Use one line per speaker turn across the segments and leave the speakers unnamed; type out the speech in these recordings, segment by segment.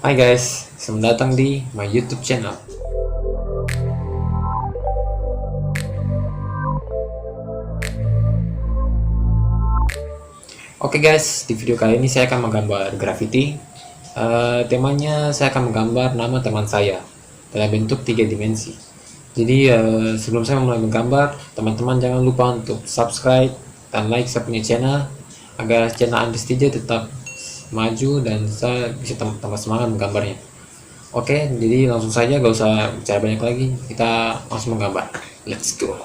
Hai guys, selamat datang di my YouTube channel. Oke guys, di video kali ini saya akan menggambar graffiti. Temanya saya akan menggambar nama teman saya dalam bentuk 3 dimensi. Jadi sebelum saya mulai menggambar, teman-teman jangan lupa untuk subscribe dan like saya punya channel agar channel Anda tetap maju dan saya bisa tambah semangat menggambarnya. Oke, jadi langsung saja, gak usah bicara banyak lagi, kita langsung menggambar. Let's go.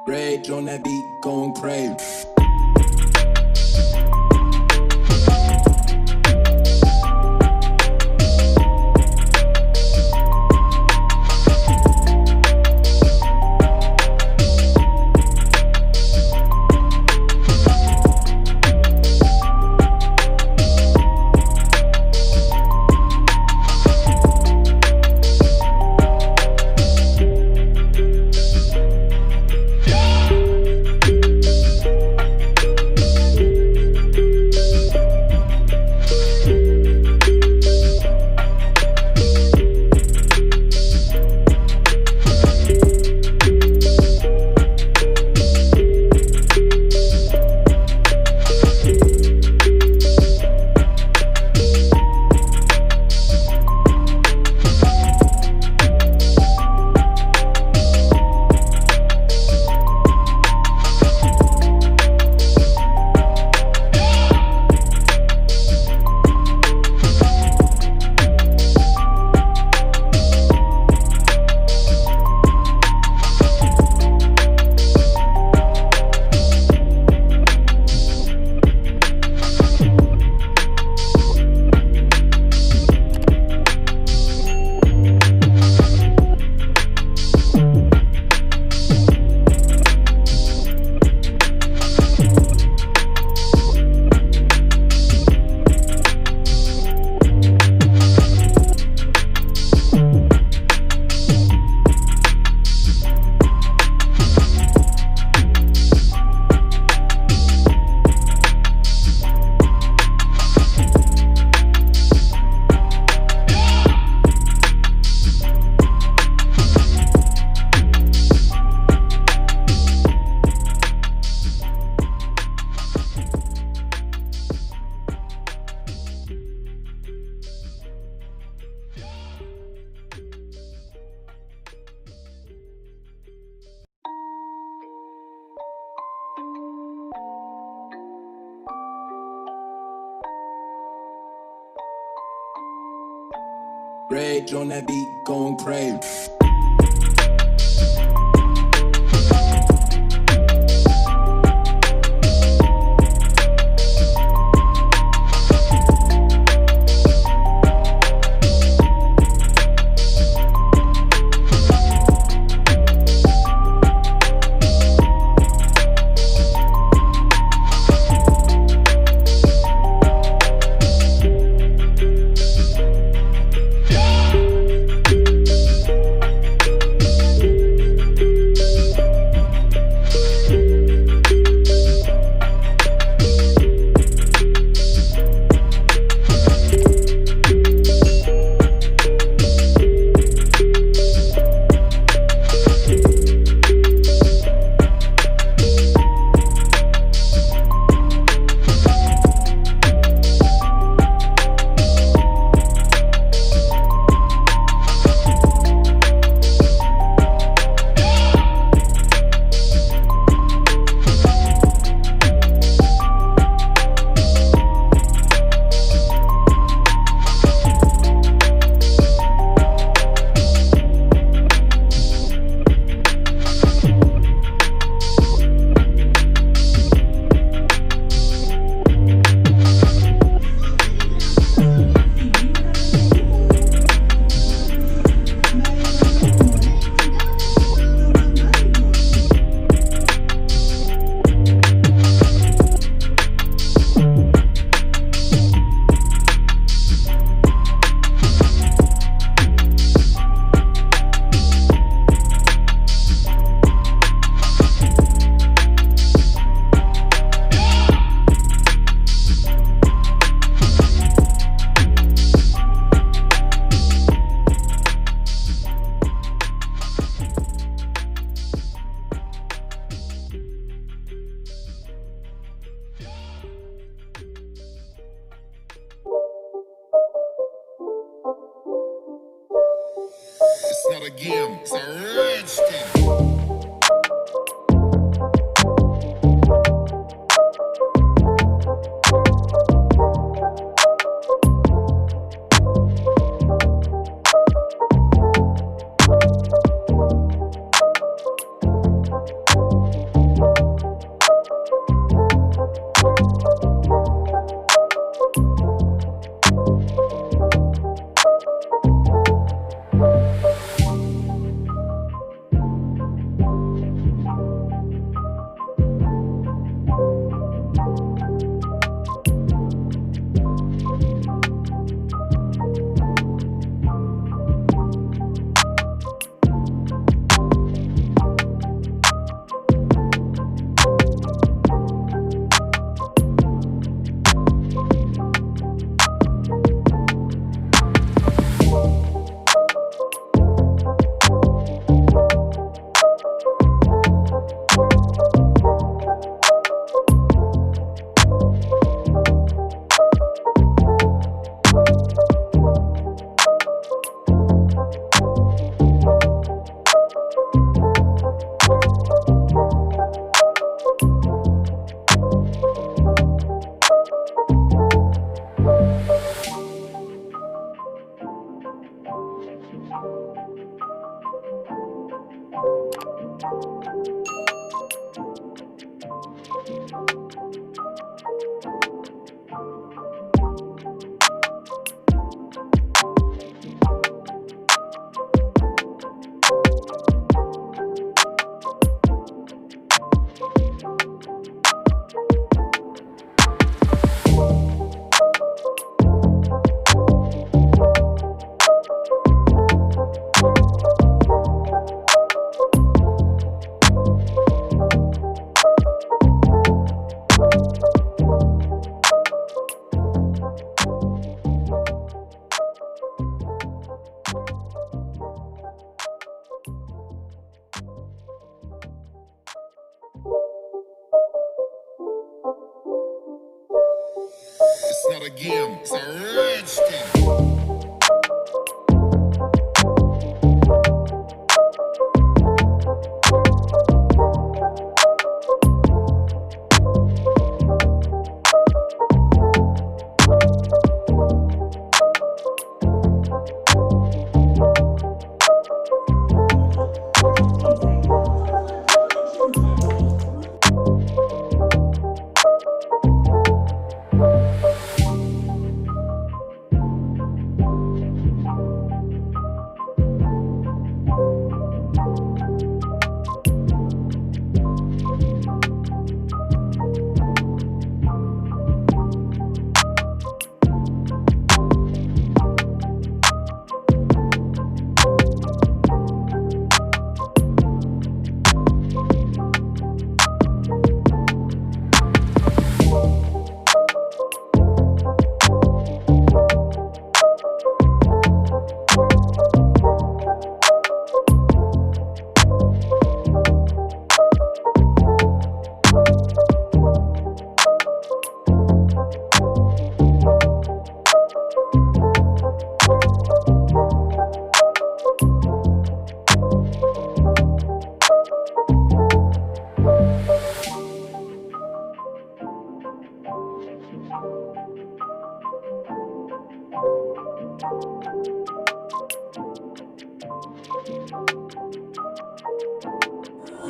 Rage on that beat, going crazy. Rage on that beat, going crazy.
It's not a game, it's a rage thing. It's not a game, it's a rage thing.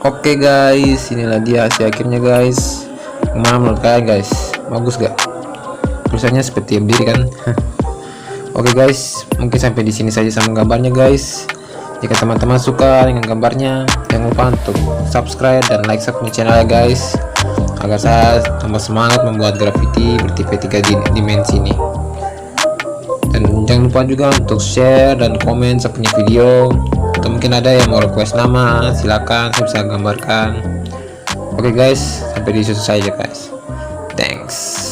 Oke guys, inilah dia hasil akhirnya guys. Gimana menurut kalian guys? Bagus gak? Tulisannya seperti berdiri kan? Oke guys, mungkin sampai di sini saja sama gambarnya guys. Jika teman-teman suka dengan gambarnya, jangan lupa untuk subscribe dan like channel ya guys, agar saya tambah semangat membuat graffiti bertipe 3 dimensi ini. Dan jangan lupa juga untuk share dan komen saya punya video, atau mungkin ada yang mau request nama, silakan, saya bisa gambarkan. Oke guys, sampai di situ saja guys. Thanks.